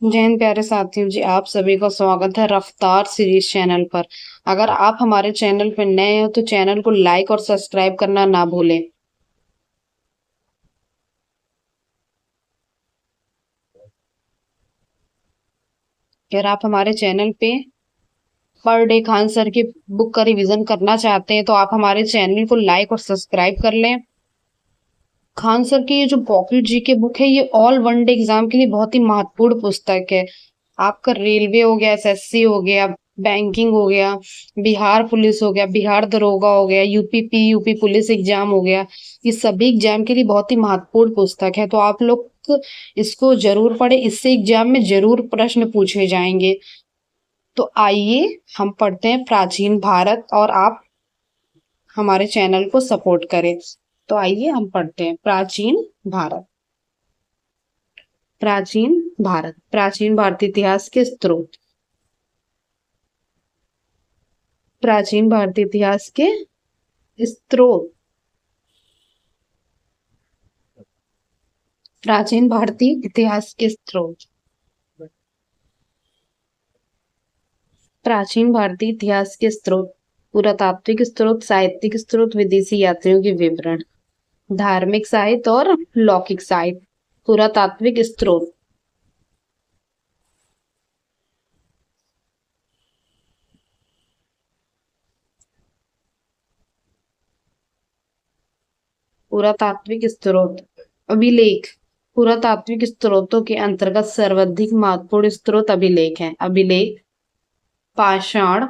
जय हिंद प्यारे साथियों जी, आप सभी का स्वागत है रफ्तार सीरीज चैनल पर। अगर आप हमारे चैनल पर नए हो तो चैनल को लाइक और सब्सक्राइब करना ना भूलें। अगर आप हमारे चैनल पे पर डे खान सर की बुक का रिवीजन करना चाहते हैं तो आप हमारे चैनल को लाइक और सब्सक्राइब कर लें। खान सर की ये जो पॉकेट जीके बुक है, ये ऑल वन डे एग्जाम के लिए बहुत ही महत्वपूर्ण पुस्तक है। आपका रेलवे हो गया, एसएससी हो गया, बैंकिंग हो गया, बिहार पुलिस हो गया, बिहार दरोगा हो गया, यूपी पुलिस एग्जाम हो गया, ये सभी एग्जाम के लिए बहुत ही महत्वपूर्ण पुस्तक है। तो आप लोग इसको जरूर पढ़े, इससे एग्जाम में जरूर प्रश्न पूछे जाएंगे। तो आइए हम पढ़ते हैं प्राचीन भारत, और आप हमारे चैनल को सपोर्ट करें। तो आइए हम पढ़ते हैं प्राचीन भारत। प्राचीन भारत, प्राचीन भारतीय इतिहास के स्रोत। प्राचीन भारतीय इतिहास के स्रोत। प्राचीन भारतीय इतिहास के स्रोत। प्राचीन भारतीय इतिहास के स्रोत। पुरातात्विक स्रोत, साहित्यिक स्रोत, विदेशी यात्रियों के विवरण, धार्मिक साहित्य और लौकिक साहित्य। पुरातात्विक स्रोत। पुरातात्विक स्रोत। अभिलेख। पुरातात्विक स्रोतों के अंतर्गत सर्वाधिक महत्वपूर्ण स्रोत अभिलेख हैं। अभिलेख पाषाण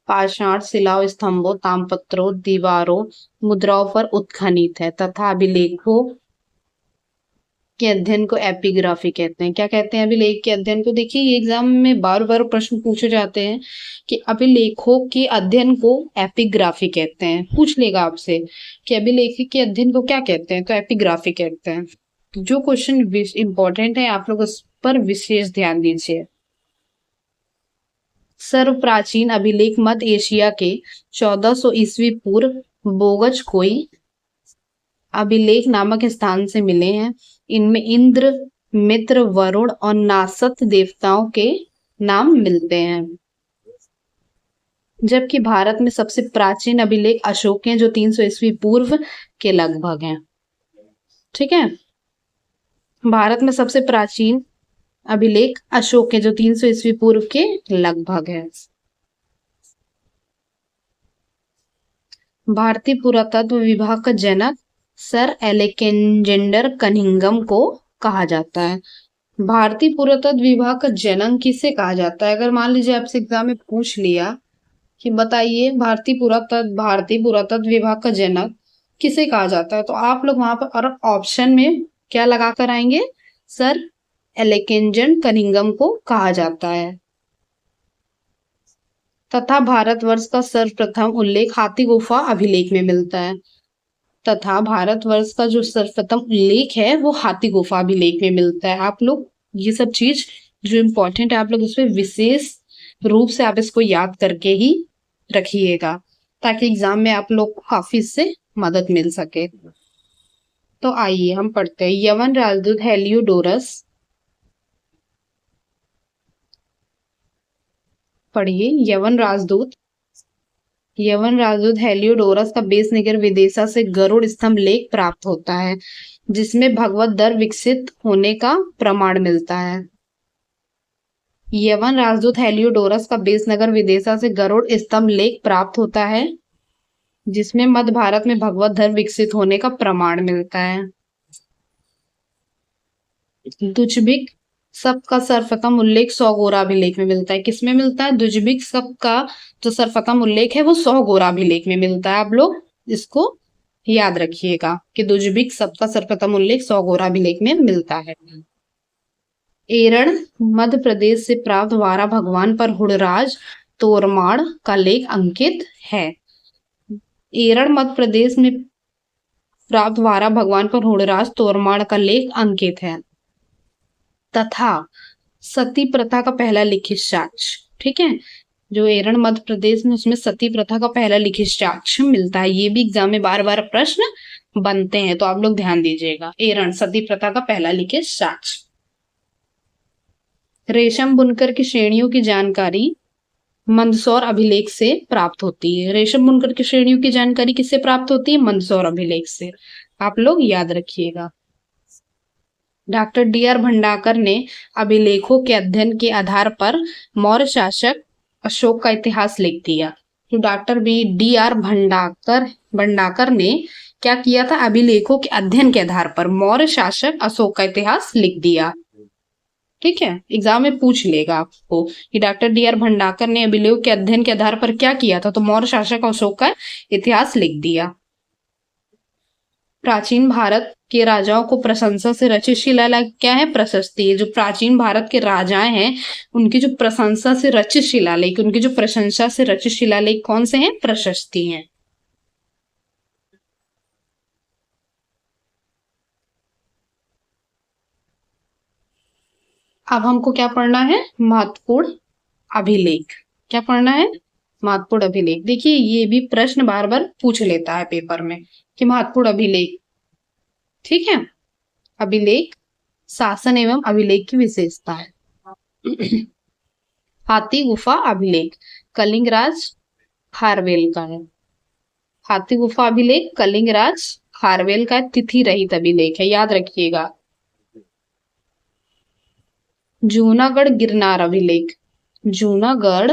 पाषाण शिलाओं, स्तंभों, तामपत्रों, दीवारों, मुद्राओं पर उत्खनित है, तथा अभिलेखों के अध्ययन को एपिग्राफी कहते हैं। क्या कहते हैं अभिलेख के अध्ययन को? देखिए, ये एग्जाम में बार बार प्रश्न पूछे जाते हैं कि अभिलेखों के अध्ययन को एपिग्राफी कहते हैं। पूछ लेगा आपसे कि अभिलेख के अध्ययन को क्या कहते हैं, तो एपिग्राफी कहते हैं। तो जो क्वेश्चन इंपॉर्टेंट है, आप लोग उस पर विशेष ध्यान दीजिए। सर्व प्राचीन अभिलेख मध्य एशिया के 1400 ईस्वी पूर्व बोगजकोई अभिलेख नामक स्थान से मिले हैं। इनमें इंद्र, मित्र, वरुण और नासत देवताओं के नाम मिलते हैं। जबकि भारत में सबसे प्राचीन अभिलेख अशोक के हैं, जो 300 ईस्वी पूर्व के लगभग हैं। ठीक है, भारत में सबसे प्राचीन अभिलेख अशोक के, जो 300 ईस्वी पूर्व के लगभग है। भारतीय पुरातत्व विभाग का जनक सर एलेक्जेंडर कनिंघम को कहा जाता है। भारतीय पुरातत्व विभाग का जनक किसे कहा जाता है? अगर मान लीजिए आपसे एग्जाम में पूछ लिया कि बताइए भारतीय पुरातत्व विभाग का जनक किसे कहा जाता है, तो आप लोग वहां पर ऑप्शन में क्या लगा कर आएंगे? सर एलेक्जेंडर कनिंघम को कहा जाता है। तथा भारतवर्ष का सर्वप्रथम उल्लेख हाथी गुफा अभिलेख में मिलता है। तथा भारतवर्ष का जो सर्वप्रथम उल्लेख है वो हाथी गुफा अभिलेख में मिलता है। आप लोग ये सब चीज जो इम्पोर्टेंट है, आप लोग इसमें विशेष रूप से आप इसको याद करके ही रखिएगा, ताकि एग्जाम में आप लोग को काफी इससे मदद मिल सके। तो आइए हम पढ़ते हैं। यवन राजदूत हेलियोडोरस, पढ़िए। यवन राजदूत हेलियोडोरस का बेसनिगर विदिशा से गरुड़ स्तंभ लेख प्राप्त होता है, जिसमें भगवत दर विकसित होने का प्रमाण मिलता है। यवन राजदूत हेलियोडोरस का बेसनगर विदिशा से गरुड़ स्तंभ लेख प्राप्त होता है, जिसमें मध्य भारत में भगवत धर्म विकसित होने का प्रमाण मिलता है। दुजबिक सब का सर्वप्रथम उल्लेख सौगोरा अभिलेख में मिलता है। किसमें मिलता है? दुजबिक सब का जो सर्वप्रथम उल्लेख है वो सौगोरा अभिलेख में मिलता है। आप लोग इसको याद रखिएगा कि दुजबिक सब का सर्वप्रथम उल्लेख सौगोरा अभिलेख में मिलता है। एरण मध्य प्रदेश से प्राप्त वारा भगवान पर हुड़राज तोरमाड़ का लेख अंकित है। एरण मध्य प्रदेश में प्राप्त वारा भगवान पर हुड़राज तोरमाड़ का लेख अंकित है। तथा सती प्रथा का पहला लिखित साक्ष्य, ठीक है, जो एरण मध्य प्रदेश में, उसमें सती प्रथा का पहला लिखित साक्ष्य मिलता है। ये भी एग्जाम में बार बार प्रश्न बनते हैं, तो आप लोग ध्यान दीजिएगा। एरण सती प्रथा का पहला लिखित साक्ष्य। रेशम बुनकर की श्रेणियों की जानकारी मंदसौर अभिलेख से प्राप्त होती है। रेशम बुनकर की श्रेणियों की जानकारी किससे प्राप्त होती है? मंदसौर अभिलेख से। आप लोग याद रखिएगा। Doctor DR. भंडाकर ने अभिलेखों के अध्ययन के आधार पर मौर्य शासक अशोक का इतिहास लिख दिया। तो डॉक्टर डी.आर. भंडाकर ने क्या किया था? अभिलेखों के अध्ययन के आधार पर मौर्य शासक अशोक का इतिहास लिख दिया। ठीक है, एग्जाम में पूछ लेगा आपको कि डॉक्टर डी.आर. भंडाकर ने अभिलेखों के अध्ययन के आधार पर क्या किया था? तो मौर्य शासक अशोक का इतिहास लिख दिया। प्राचीन भारत के राजाओं को प्रशंसा से रचित शिलालेख क्या है? प्रशस्ति है। जो प्राचीन भारत के राजाएं हैं उनकी जो प्रशंसा से रचित शिलालेख, उनकी जो प्रशंसा से रचित शिलालेख कौन से हैं? प्रशस्ति हैं। अब हमको क्या पढ़ना है? महत्वपूर्ण अभिलेख। क्या पढ़ना है? महत्वपूर्ण अभिलेख। देखिए ये भी प्रश्न बार बार पूछ लेता है पेपर में कि महत्वपूर्ण अभिलेख। ठीक है, अभिलेख शासन एवं अभिलेख की विशेषता है। हाथी गुफा अभिलेख कलिंग राज खारवेल का है। हाथी गुफा अभिलेख कलिंग राज खारवेल का तिथि रहित अभिलेख है, याद रखिएगा। जूनागढ़ गिरनार अभिलेख, जूनागढ़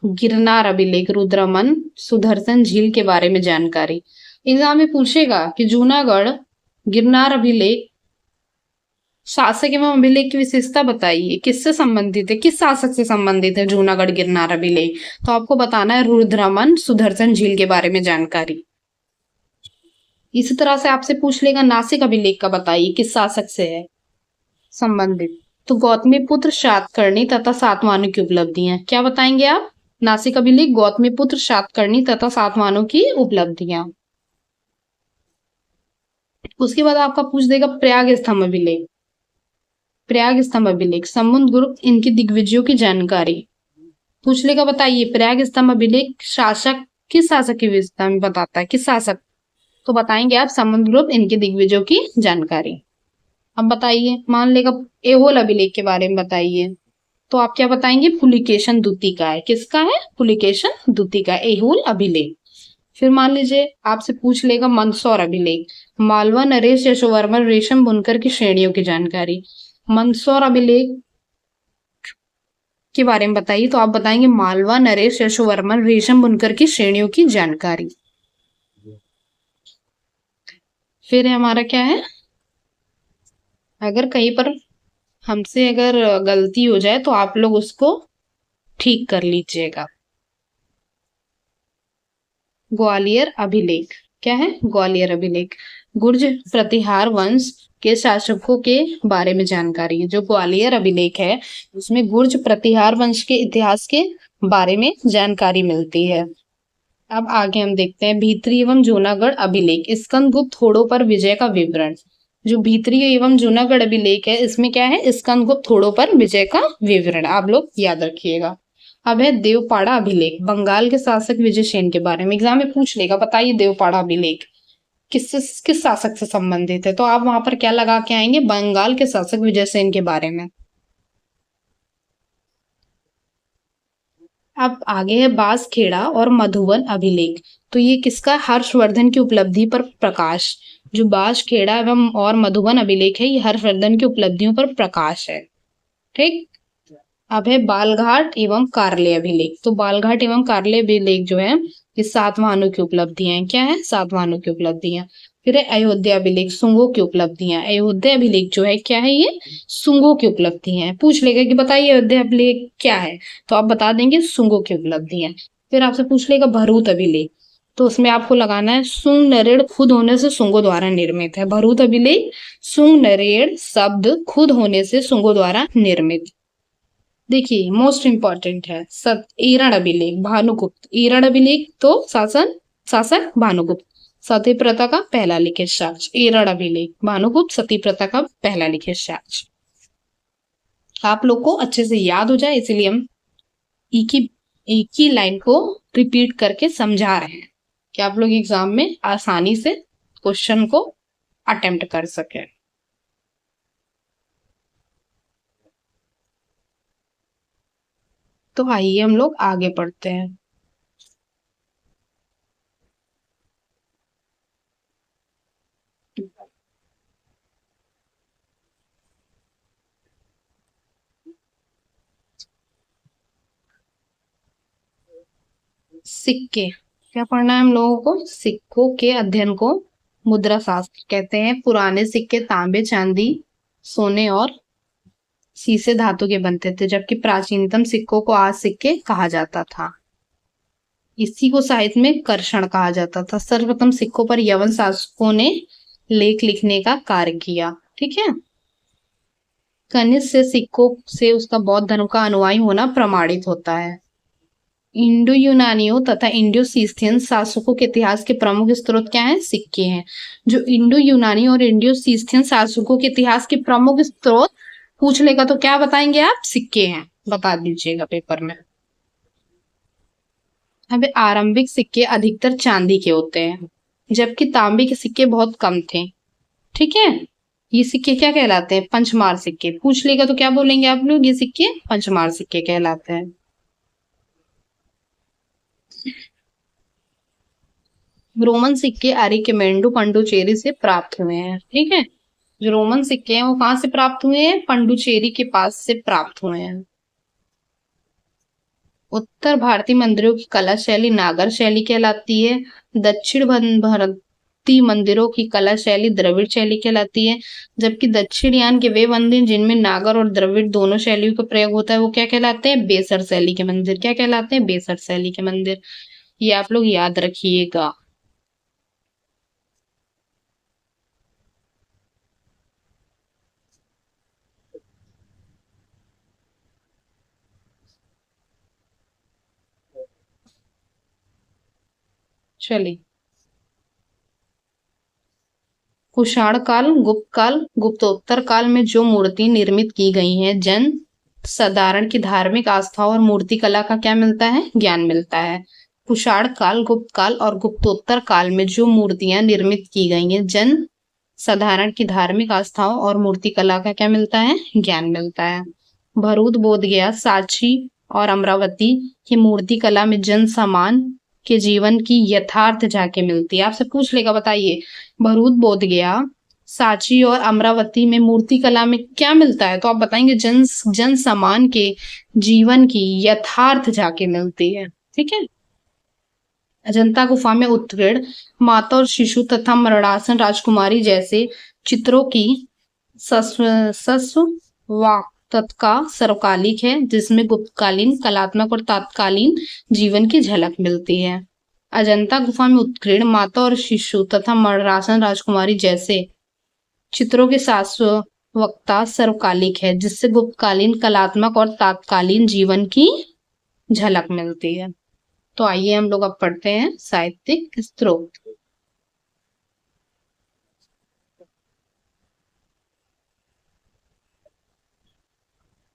गिरनार अभिलेख रुद्रमन सुदर्शन झील के बारे में जानकारी। एग्जाम में पूछेगा कि जूनागढ़ गिरनार अभिलेख शासक एवं अभिलेख की विशेषता बताइए, किससे संबंधित है, किस शासक से संबंधित है जूनागढ़ गिरनार अभिलेख? तो आपको बताना है रुद्रमन सुदर्शन झील के बारे में जानकारी। इसी तरह से आपसे पूछ लेगा नासिक अभिलेख का बताइए, किस शासक से है संबंधित? तो गौतमी पुत्र सातकर्णी तथा सातवाहनों की उपलब्धियां, क्या बताएंगे आप? नासिक अभिलेख गौतमी पुत्र सातकर्णी तथा सातवाहनों की उपलब्धियां। उसके बाद आपका पूछ देगा प्रयाग स्तंभ अभिलेख, प्रयाग स्तंभ अभिलेख समुद्रगुप्त इनकी दिग्विजयों की जानकारी पूछ लेगा। बताइए प्रयाग स्तंभ अभिलेख शासक किस शासक की विशेषता में बताता है, किस शासक? तो बताएंगे आप समुद्रगुप्त इनके दिग्विजयों की जानकारी। अब बताइए मान लेगा एहोल अभिलेख के बारे में बताइए, तो आप क्या बताएंगे? पुलिकेशन द्वितीय का है। किसका है? पुलिकेशन द्वितीय का एहोल अभिलेख। फिर मान लीजिए आपसे पूछ लेगा मंदसौर अभिलेख, मालवा नरेश यशोवर्मन रेशम बुनकर की श्रेणियों की जानकारी। मंदसौर अभिलेख के बारे में बताइए, तो आप बताएंगे मालवा नरेश यशोवर्मन रेशम बुनकर की श्रेणियों की जानकारी। फिर हमारा क्या है? अगर कहीं पर हमसे अगर गलती हो जाए तो आप लोग उसको ठीक कर लीजिएगा। ग्वालियर अभिलेख क्या है? ग्वालियर अभिलेख गुर्ज प्रतिहार वंश के शासकों के बारे में जानकारी है। जो ग्वालियर अभिलेख है उसमें गुर्ज प्रतिहार वंश के इतिहास के बारे में जानकारी मिलती है। अब आगे हम देखते हैं भीतरी एवं जूनागढ़ अभिलेख स्कंदगुप्त होड़ों पर विजय का विवरण। जो भीतरी एवं जूनागढ़ अभिलेख है इसमें क्या है? स्कंदगुप्त होड़ों पर विजय का विवरण। आप लोग याद रखिएगा। अब है देवपाड़ा अभिलेख बंगाल के शासक विजयसेन के बारे में। एग्जाम में पूछ लेगा बताइए देवपाड़ा अभिलेख किस शासक से संबंधित है? तो आप वहां पर क्या लगा के आएंगे? बंगाल के शासक विजयसेन के बारे में। अब आगे है बांसखेड़ा और मधुबन अभिलेख, तो ये किसका? हर्षवर्धन की उपलब्धि पर प्रकाश। जो बांसखेड़ा एवं और मधुबन अभिलेख है ये हर्षवर्धन की उपलब्धियों पर प्रकाश है। ठीक। अब है बालघाट एवं कार्ले अभिलेख, तो बालघाट एवं कार्ले अभिलेख जो है ये सातवाहनों की उपलब्धियां। क्या है? सातवाहनों की उपलब्धियां। फिर है अयोध्या अभिलेख शुंगों की उपलब्धियां। अयोध्या अभिलेख जो है क्या है? ये शुंगों की उपलब्धियां। पूछ लेगा कि बताइए अयोध्या अभिलेख क्या है, तो आप बता देंगे शुंगों की उपलब्धियां। फिर आपसे पूछ लेगा भरूच अभिलेख, तो उसमें आपको लगाना है शुंग नरेड़ खुद होने से शुंगों द्वारा निर्मित है। भरूच अभिलेख शुंग नरेड़ शब्द खुद होने से शुंगों द्वारा निर्मित। देखिए मोस्ट इंपॉर्टेंट है एरण अभिलेख भानुगुप्त। एरण अभिलेख तो शासक भानुगुप्त सती प्रथा का पहला लिखित साक्ष्य। एरण अभिलेख भानुगुप्त सती प्रथा का पहला लिखित साक्ष्य। आप लोग को अच्छे से याद हो जाए इसलिए हम एक ही लाइन को रिपीट करके समझा रहे हैं कि आप लोग एग्जाम में आसानी से क्वेश्चन को अटेम्प्ट कर सके। तो आइए हम लोग आगे पढ़ते हैं। सिक्के, क्या पढ़ना है हम लोगों को? सिक्कों के अध्ययन को मुद्रा शास्त्र कहते हैं। पुराने सिक्के तांबे, चांदी, सोने और शीशे धातु के बनते थे, जबकि प्राचीनतम सिक्कों को आज सिक्के कहा जाता था। इसी को साहित्य में कर्षण कहा जाता था। सर्वप्रथम सिक्कों पर यवन शासकों ने लेख लिखने का कार्य किया। ठीक है। कनिष्क से सिक्कों से उसका बौद्ध धर्म का अनुयायी होना प्रमाणित होता है। इंडो यूनानियों तथा इंडो सीस्थियन शासकों के इतिहास के प्रमुख स्रोत क्या हैं? सिक्के हैं। जो इंडो यूनानी और इंडो सीस्थियन शासकों के इतिहास के प्रमुख स्रोत पूछ लेगा तो क्या बताएंगे आप? सिक्के हैं, बता दीजिएगा पेपर में। अब आरंभिक सिक्के अधिकतर चांदी के होते हैं, जबकि तांबे के सिक्के बहुत कम थे। ठीक है। ये सिक्के क्या कहलाते हैं? पंचमार सिक्के। पूछ लेगा तो क्या बोलेंगे आप लोग? ये सिक्के पंचमार सिक्के कहलाते हैं। रोमन सिक्के अरिक्मेंडू पंडुचेरी से प्राप्त हुए हैं। ठीक है। जो रोमन सिक्के हैं वो कहाँ से प्राप्त हुए हैं? पंडुचेरी के पास से प्राप्त हुए हैं। उत्तर भारतीय मंदिरों की कला शैली नागर शैली कहलाती है। दक्षिण भारतीय मंदिरों की कला शैली द्रविड़ शैली कहलाती है। जबकि दक्षिणयान के वे मंदिर जिनमें नागर और द्रविड़ दोनों शैलियों का प्रयोग होता है वो क्या कहलाते हैं? बेसर शैली के मंदिर। क्या कहलाते हैं? बेसर शैली के मंदिर। ये आप लोग याद रखिएगा। चलिए, कुषाण काल, गुप्त काल, गुप्तोत्तर काल में जो मूर्ति निर्मित की गई हैं, जन साधारण की धार्मिक आस्था और मूर्ति कला का क्या मिलता है? ज्ञान मिलता है। कुषाण काल, गुप्त काल और गुप्तोत्तर काल में जो मूर्तियां निर्मित की गई हैं, जन साधारण की धार्मिक आस्थाओं और मूर्ति कला का क्या मिलता है? ज्ञान मिलता है। भरूच, बोधगया, सांची और अमरावती की मूर्ति कला में जन सामान के जीवन की यथार्थ झांकी मिलती है। आपसे पूछ लेगा, बताइए भरूच, बोधगया, सांची और अमरावती में मूर्ति कला में क्या मिलता है? तो आप बताएंगे जन सामान के जीवन की यथार्थ झांकी मिलती है। ठीक है। अजंता गुफा में उत्कीर्ण माता और शिशु तथा मरणासन राजकुमारी जैसे चित्रों की तत्का सर्वकालिक है, जिसमें गुप्तकालीन कलात्मक और तात्कालीन जीवन की झलक मिलती है। अजंता गुफा में उत्कीर्ण माता और शिशु तथा मरणासन राजकुमारी जैसे चित्रों की शाश्वतता सर्वकालिक है, जिससे गुप्तकालीन कलात्मक और तात्कालीन जीवन की झलक मिलती है। तो आइए हम लोग अब पढ़ते हैं साहित्यिक स्रोत।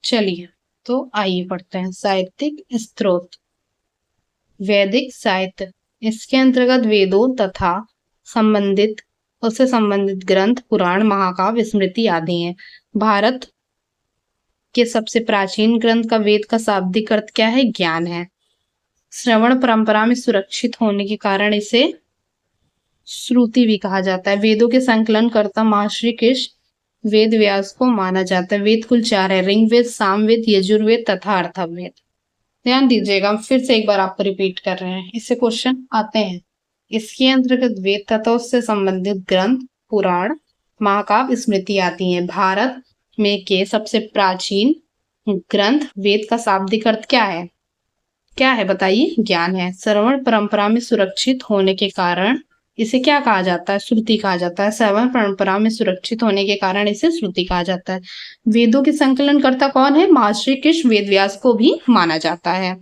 चलिए, तो आइए पढ़ते हैं साहित्यिक स्रोत। वैदिक साहित्य, इसके अंतर्गत वेदों तथा संबंधित उससे संबंधित ग्रंथ, पुराण, महाकाव्य, स्मृति आदि हैं। भारत के सबसे प्राचीन ग्रंथ का वेद का शाब्दिक अर्थ क्या है? ज्ञान है। श्रवण परंपरा में सुरक्षित होने के कारण इसे श्रुति भी कहा जाता है। वेदों के संकलन करता महर्षि कृष्ण वेद व्यास को माना जाता है। वेद कुल 4 है: ऋग्वेद, सामवेद, यजुर्वेद तथा अथर्ववेद। ध्यान दीजिएगा, फिर से एक बार आपको रिपीट कर रहे हैं, इससे क्वेश्चन आते हैं। इसके अंतर्गत वेद तथा उससे संबंधित ग्रंथ, पुराण, महाकाव्य, स्मृति आती हैं। भारत में के सबसे प्राचीन ग्रंथ वेद का शाब्दिक अर्थ क्या है? क्या है बताइए? ज्ञान है। श्रवण परंपरा में सुरक्षित होने के कारण इसे क्या कहा जाता है? श्रुति कहा जाता है। श्रवण परंपरा में सुरक्षित होने के कारण इसे श्रुति कहा जाता है। वेदों के संकलनकर्ता कौन है? महर्षि कृष्ण वेद व्यास को भी माना जाता है।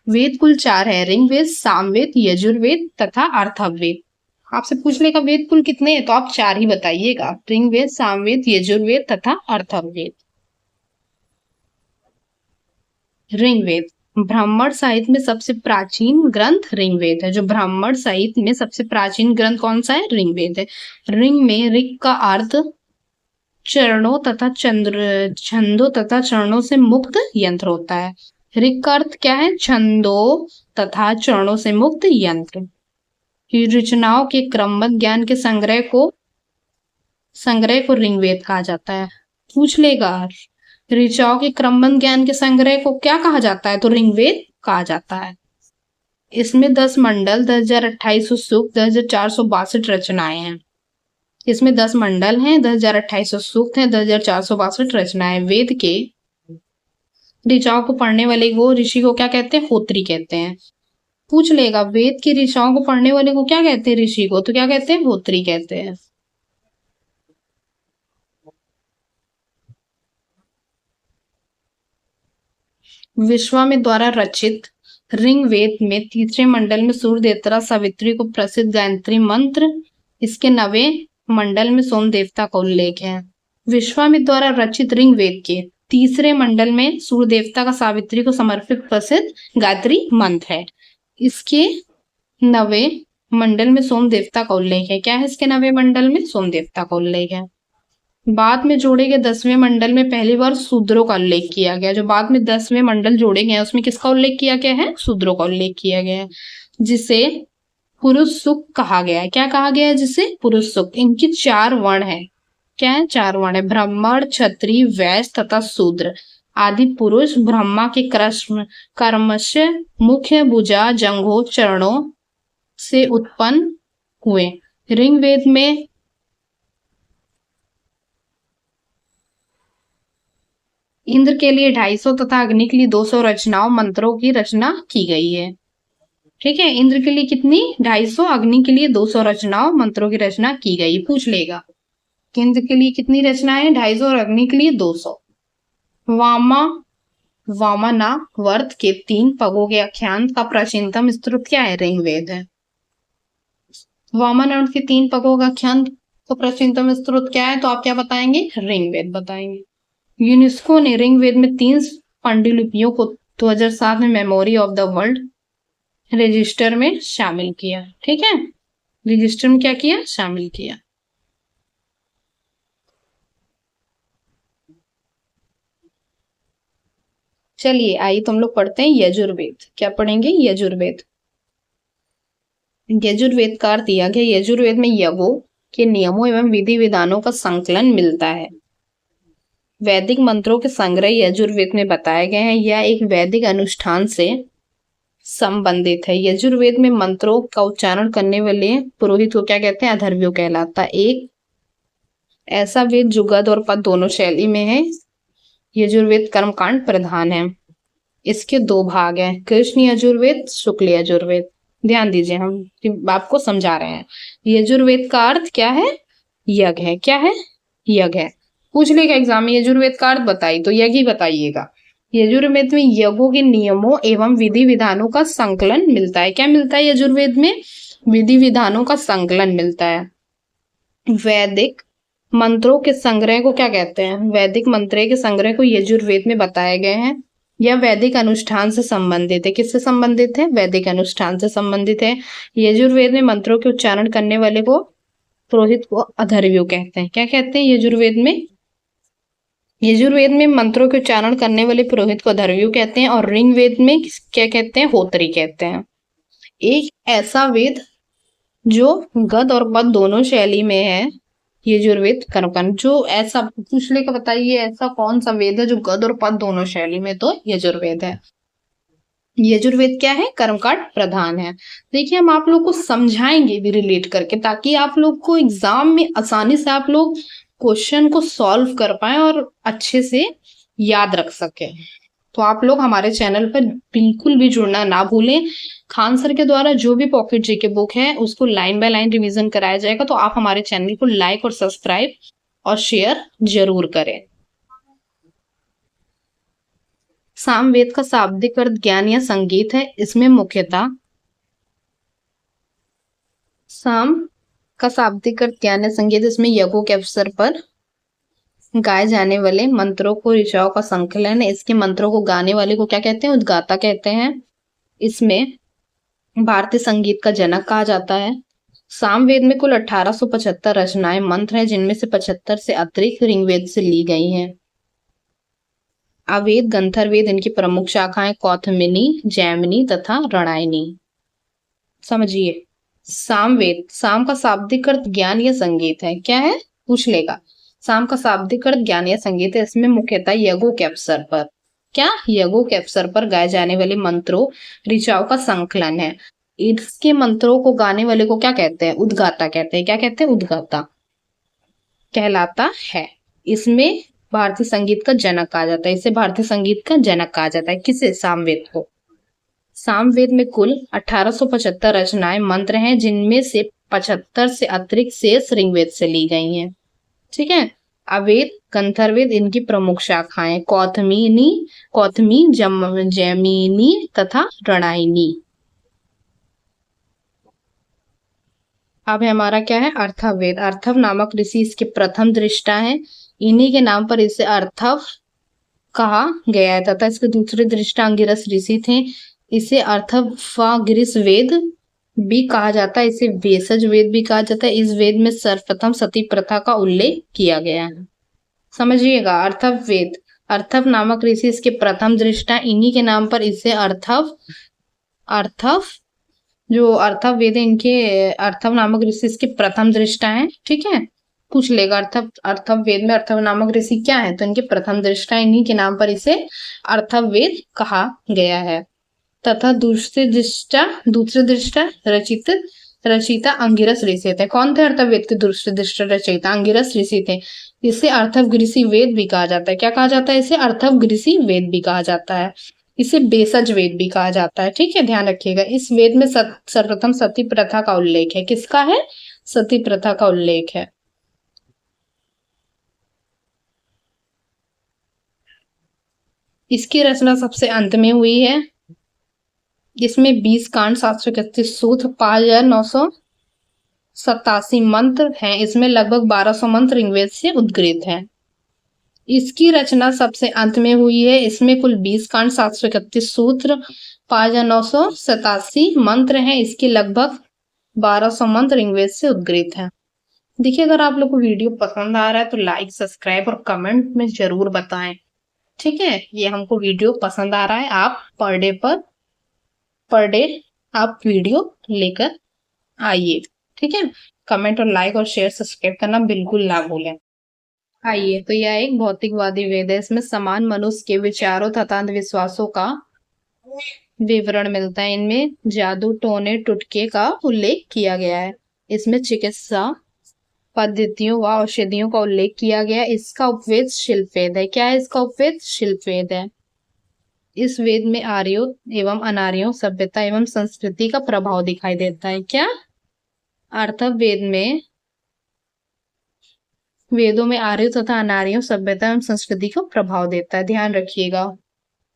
वेद कुल 4 है: ऋग्वेद, सामवेद, यजुर्वेद तथा अथर्ववेद। आपसे पूछ लेगा वेद कुल कितने हैं, तो आप 4 ही बताइएगा: ऋग्वेद, सामवेद, यजुर्वेद तथा अथर्ववेद। ऋग्वेद, ब्राह्मण साहित्य में सबसे प्राचीन ग्रंथ ऋग्वेद है। जो ब्राह्मण साहित्य में सबसे प्राचीन ग्रंथ कौन सा है? ऋग्वेद है। ऋग में ऋग का अर्थ चरणों तथा छंदों तथा चरणों से मुक्त यंत्र होता है। ऋग का अर्थ क्या है? छंदों तथा चरणों से मुक्त यंत्र। रचनाओं के क्रमबद्ध ज्ञान के संग्रह को ऋग्वेद कहा जाता है। पूछ लेगा, ऋचाओं के क्रमबद्ध ज्ञान के संग्रह को क्या कहा जाता है? तो ऋग्वेद कहा जाता है। इसमें 10 मंडल, 10,2800 सूक्त, 10,462 रचनाएं हैं। इसमें 10 मंडल हैं, 10,2800 सूक्त हैं, 10,462 रचनाएं। वेद के ऋचाओं को पढ़ने वाले को ऋषि को क्या कहते हैं? होत्री कहते हैं। पूछ लेगा, वेद की ऋचाओं को पढ़ने वाले को क्या कहते हैं? ऋषि को। तो क्या कहते हैं? होत्री कहते हैं। विश्वामित्र द्वारा रचित ऋग्वेद में तीसरे मंडल में सूर्य देवता सावित्री को प्रसिद्ध गायत्री मंत्र, इसके 9वें मंडल में सोम देवता का उल्लेख है। विश्वामित्र द्वारा रचित ऋग्वेद के तीसरे मंडल में सूर्य देवता का सावित्री को समर्पित प्रसिद्ध गायत्री मंत्र है। इसके 9वें मंडल में सोम देवता का उल्लेख है। क्या है इसके 9वें मंडल में? सोम देवता का उल्लेख है। बाद में जोड़े गए 10वें मंडल में पहली बार शूद्रों का उल्लेख किया गया। जो बाद में 10वें मंडल जोड़े गए उसमें किसका उल्लेख किया गया है? शूद्रों का उल्लेख किया गया है, जिसे पुरुष सुख कहा गया है। क्या कहा गया है? जिसे पुरुष सुख। इनकी 4 वर्ण है। क्या है? 4 वर्ण है, ब्राह्मण, क्षत्रिय, वैश्य तथा शूद्र। आदि पुरुष ब्रह्मा के कर्मस्य मुख्य भुजा जंघों चरणों से उत्पन्न हुए। ऋग्वेद में इंद्र के लिए 250 तथा अग्नि के लिए 200 रचनाओं मंत्रों की रचना की गई है। ठीक है, इंद्र के लिए कितनी? 250, अग्नि के लिए 200 रचनाओं मंत्रों की रचना की गई। पूछ लेगा, इंद्र के लिए कितनी रचनाएं? 250 और अग्नि के लिए 200। वामनावर्त के 3 पगों के आख्यान का प्राचीनतम स्रोत क्या है? ऋग्वेद है। वामनावर्त के 3 पगों का आख्यान का प्राचीनतम स्रोत क्या है? तो आप क्या बताएंगे? ऋग्वेद बताएंगे। यूनेस्को ने ऋग्वेद में 3 पांडुलिपियों को 2007 में memory of the world register में शामिल किया। ठीक है, रजिस्टर में क्या किया? शामिल किया। चलिए आइए तुम लोग पढ़ते हैं यजुर्वेद। क्या पढ़ेंगे? यजुर्वेद। यजुर्वेद का अर्थ दिया गया, यजुर्वेद में यज्ञों के नियमों एवं विधि विधानों का संकलन मिलता है। वैदिक मंत्रों के संग्रह यजुर्वेद में बताए गए हैं। यह एक वैदिक अनुष्ठान से संबंधित है। यजुर्वेद में मंत्रों का उच्चारण करने वाले पुरोहित को क्या कहते हैं? अथर्वयो कहलाता है। एक ऐसा वेद जो गद और पद दोनों शैली में है। यजुर्वेद कर्मकांड प्रधान है। इसके 2 भाग हैं, कृष्ण यजुर्वेद, शुक्ल यजुर्वेद। ध्यान दीजिए, हम आपको समझा रहे हैं। यजुर्वेद का अर्थ क्या है? यज्ञ है। क्या है? यज्ञ है। पूछ लेगा एग्जाम में, यजुर्वेद का अर्थ बताइए, तो यज्ञ ही बताइएगा। यजुर्वेद में यज्ञों के नियमों एवं विधि विधानों का संकलन मिलता है। क्या मिलता है यजुर्वेद में? विधि विधानों का संकलन मिलता है। वैदिक मंत्रों के संग्रह को क्या कहते हैं? वैदिक मंत्रों के संग्रह को यजुर्वेद में बताए गए हैं। यह वैदिक अनुष्ठान से संबंधित है। किससे संबंधित है? वैदिक अनुष्ठान से संबंधित है। यजुर्वेद में मंत्रों के उच्चारण करने वाले को पुरोहित को अथर्वयो कहते हैं। क्या कहते हैं? यजुर्वेद में मंत्रों के उच्चारण करने वाले पुरोहित को अथर्वयो कहते हैं। और ऋग्वेद में क्या कहते हैं? होत्री कहते हैं। एक ऐसा वेद जो गद और पद दोनों शैली में है, यजुर्वेद कर्मकांड। जो ऐसा पूछ लेकर बताइए, ऐसा कौन सा वेद है जो गद और पद दोनों शैली में? तो यजुर्वेद है। यजुर्वेद क्या है? कर्मकांड प्रधान है। देखिए, हम आप लोग को समझाएंगे भी रिलेट करके, ताकि आप लोग को एग्जाम में आसानी से आप लोग क्वेश्चन को सॉल्व कर पाए और अच्छे से याद रख सके। तो आप लोग हमारे चैनल पर बिल्कुल भी जुड़ना ना भूलें। खान सर के द्वारा जो भी पॉकेट जीके बुक है उसको लाइन बाय लाइन रिवीजन कराया जाएगा। तो आप हमारे चैनल को लाइक और सब्सक्राइब और शेयर जरूर करें। सामवेद का शाब्दिक अर्थ ज्ञान या संगीत है। इसमें मुख्यतः साम का शाब्दिक अर्थ ज्ञान या संगीत, इसमें यज्ञों के अवसर पर गाए जाने वाले मंत्रों को ऋचाओं का संकलन है। इसके मंत्रों को गाने वाले को क्या कहते हैं? उद्गाता कहते हैं। इसमें भारतीय संगीत का जनक कहा जाता है। सामवेद में कुल 1875 रचनाएं मंत्र हैं, जिनमें से 75 से अतिरिक्त ऋग्वेद से ली गई हैं। अवेद, गंधर्वेद इनकी प्रमुख शाखाएं कौथमिनी, जैमिनी तथा रणायनी। समझिए, सामवेद, साम का शाब्दिक अर्थ ज्ञान या संगीत है। क्या है? पूछ लेगा। साम का शाब्दिक अर्थ ज्ञान या संगीत है। इसमें मुख्यतः यज्ञों के अवसर पर, क्या, यज्ञों के अवसर पर गाए जाने वाले मंत्रों, ऋचाओं का संकलन है। इसके मंत्रों को गाने वाले को क्या कहते हैं? उद्गाता कहते हैं। क्या कहते हैं? उद्गाता कहलाता है। इसमें भारतीय संगीत का जनक कहा जाता है। इसे भारतीय संगीत का जनक कहा जाता है। किसे? सामवेद को। सामवेद में कुल 1875 रचनाएं मंत्र हैं, जिनमें से 75 से अतिरिक्त शेष ऋग्वेद से ली गई हैं। ठीक है। अवेद, गंधर्वेद इनकी प्रमुख शाखाएं कौथमिनी, कौथमी, जैमिनी तथा रणायनी। अब हमारा क्या है? अर्थववेद। अर्थव नामक ऋषि इसके प्रथम दृष्टा हैं। इन्हीं के नाम पर इसे अर्थव कहा गया है तथा इसके दूसरे दृष्टा अंगिरस ऋषि थे। इसे अर्थवागिरिस वेद भी कहा जाता है। इसे भेषज वेद भी कहा जाता है। इस वेद में सर्वप्रथम सती प्रथा का उल्लेख किया गया है। समझिएगा, अर्थव वेद, अर्थव नामक ऋषि इसके प्रथम दृष्टा, इन्हीं के नाम पर इसे अर्थव, अर्थव जो अर्थव वेद है, इनके अर्थव नामक ऋषि इसके प्रथम दृष्टा हैं। ठीक है, पूछ लेगा अर्थव, अर्थव वेद में अर्थव नामक ऋषि क्या है? तो इनके प्रथम दृष्टा, इन्हीं के नाम पर इसे अर्थव वेद कहा गया है। तथा दूसरे दृष्टा रचिता अंगिरस ऋषि थे। कौन थे अर्थवेद के दूसरे दृष्टा रचयिता? अंगिरस ऋषि थे। इसे अर्थवगृसी वेद भी कहा जाता है। क्या कहा जाता है? इसे अर्थवगृसी वेद भी कहा जाता है। इसे भेषज वेद भी कहा जाता है। ठीक है, ध्यान रखिएगा। इस वेद में सर्वप्रथम सती प्रथा का उल्लेख है। किसका है? सती प्रथा का उल्लेख है। इसकी रचना सबसे अंत में हुई है। जिसमें 20 कांड, 731 सूत्र, 5987 मंत्र हैं। इसमें लगभग 1200 मंत्र ऋग्वेद से उद्गृत हैं। इसकी रचना सबसे अंत में हुई है। इसमें कुल 20 कांड, 731 सूत्र, 5987 मंत्र हैं। इसके लगभग 1200 मंत्र ऋग्वेद से उद्गृत हैं। देखिए, अगर आप लोग को वीडियो पसंद आ रहा है तो लाइक, सब्सक्राइब और कमेंट में जरूर बताएं। ठीक है, ये हमको वीडियो पसंद आ रहा है। आप पर डे आप वीडियो लेकर आइए। ठीक है, कमेंट और लाइक और शेयर सब्सक्राइब करना बिल्कुल ना भूलें। आइए, तो यह एक भौतिकवादी वेद है। इसमें समान मनुष्य के विचारों तथा अंधविश्वासों का विवरण मिलता है। इनमें जादू, टोने, टुटके का उल्लेख किया गया है। इसमें चिकित्सा पद्धतियों व औषधियों का उल्लेख किया गया। इसका उपवेद शिल्पवेद है। क्या है इसका उपवेद? शिल्पवेद है। इस वेद में आर्यों एवं अनार्यों सभ्यता एवं संस्कृति का प्रभाव दिखाई देता है। क्या? अर्थवेद में, वेदों में आर्यों तथा अनार्यों सभ्यता एवं संस्कृति को प्रभाव देता है। ध्यान रखिएगा,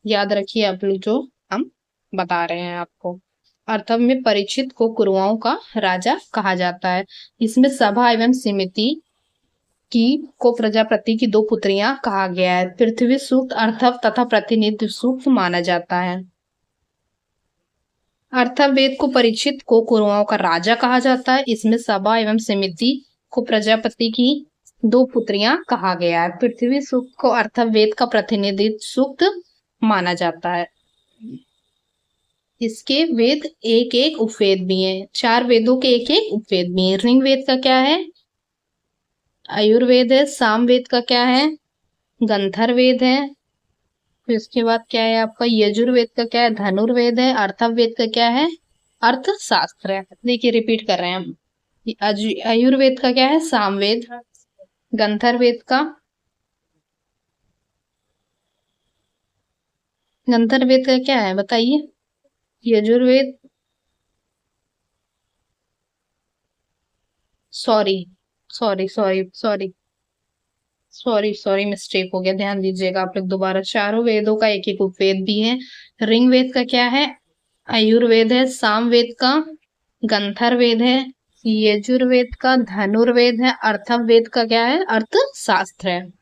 याद रखिए आप लोग जो हम बता रहे हैं आपको। अर्थव में परीक्षित को कुरुओं का राजा कहा जाता है। इसमें सभा एवं समिति की को प्रजापति की 2 पुत्रियां कहा गया है। पृथ्वी सूक्त अर्थव तथा प्रतिनिधि सूक्त माना जाता है। अर्थवेद को परीक्षित को कुरुओं का राजा कहा जाता है। इसमें सभा एवं समिति को प्रजापति की 2 पुत्रियां कहा गया है। पृथ्वी सूक्त को अर्थवेद का प्रतिनिधित्व सूक्त माना जाता है। इसके वेद एक एक उपवेद भी हैं। 4 वेदों के एक एक उपवेद भी हैं। ऋग्वेद का क्या है? आयुर्वेद है। सामवेद का क्या है? गंधर्वेद है। फिर इसके बाद क्या है आपका? यजुर्वेद का क्या है? धनुर्वेद है। अर्थवेद का क्या है? अर्थशास्त्र है। देखिए, रिपीट कर रहे हैं हम। आयुर्वेद का क्या है? सामवेद। गंधर्वेद का, गंधर्वेद का क्या है बताइए? Yajurveda, sorry sorry sorry sorry sorry sorry mistake हो गया, ध्यान दीजिएगा आप लोग दोबारा। चारों वेदों का एक एक उपवेद भी है। ऋग्वेद का क्या है? आयुर्वेद है। सामवेद का गंधर्वेद है। यजुर्वेद का धनुर्वेद है। अर्थवेद का क्या है? अर्थशास्त्र है।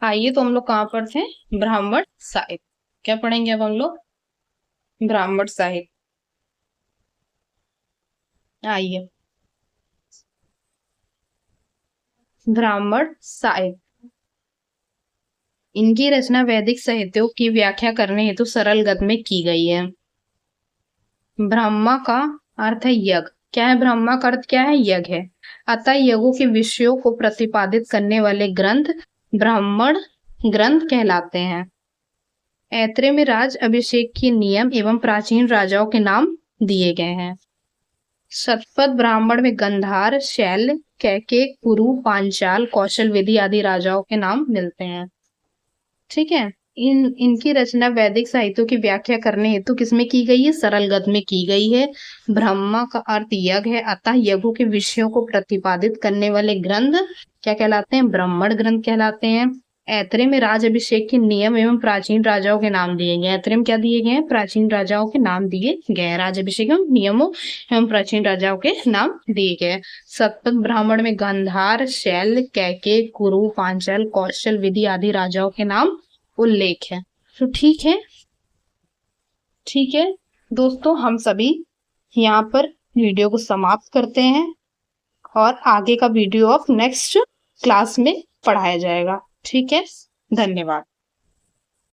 आइए, तो हम लोग कहाँ पर थे? ब्राह्मण साहित्य। क्या पढ़ेंगे अब हम लोग? ब्राह्मण साहित्य। आइए, ब्राह्मण साहित्य, इनकी रचना वैदिक साहित्यों की व्याख्या करने हेतु सरल गद्य में की गई है। ब्रह्मा का अर्थ है यज्ञ। क्या है? ब्रह्मा का अर्थ क्या है? यज्ञ है। अतः यज्ञों के विषयों को प्रतिपादित करने वाले ग्रंथ ब्राह्मण ग्रंथ कहलाते हैं। ऐत्रेय में राज अभिषेक के नियम एवं प्राचीन राजाओं के नाम दिए गए हैं। शतपथ ब्राह्मण में गंधार, शैल, कैकेय, कुरु, पांचाल, कौशल, विधि आदि राजाओं के नाम मिलते हैं। ठीक है। इनकी रचना वैदिक साहित्यों की व्याख्या करने हेतु किसमें की गई है? सरल गद्य में की गई है। ब्रह्मा का अर्थ यज्ञ है, अतः यज्ञों के विषयों को प्रतिपादित करने वाले ग्रंथ क्या कहलाते हैं? ब्राह्मण ग्रंथ कहलाते हैं। ऐत्रेय में राज अभिषेक के नियम एवं प्राचीन राजाओं के नाम दिए गए। ऐत्रेय में क्या दिए गए हैं? प्राचीन राजाओं के नाम दिए गए। राज अभिषेक एवं नियमों एवं प्राचीन राजाओं के नाम दिए गए। शतपथ ब्राह्मण में गंधार, शैल, कैकेय, कुरु, पांचाल, कौशल, विधि आदि राजाओं के नाम उल्लेख है। तो ठीक है, ठीक है दोस्तों, हम सभी यहाँ पर वीडियो को समाप्त करते हैं और आगे का वीडियो अब नेक्स्ट क्लास में पढ़ाया जाएगा। ठीक है, धन्यवाद।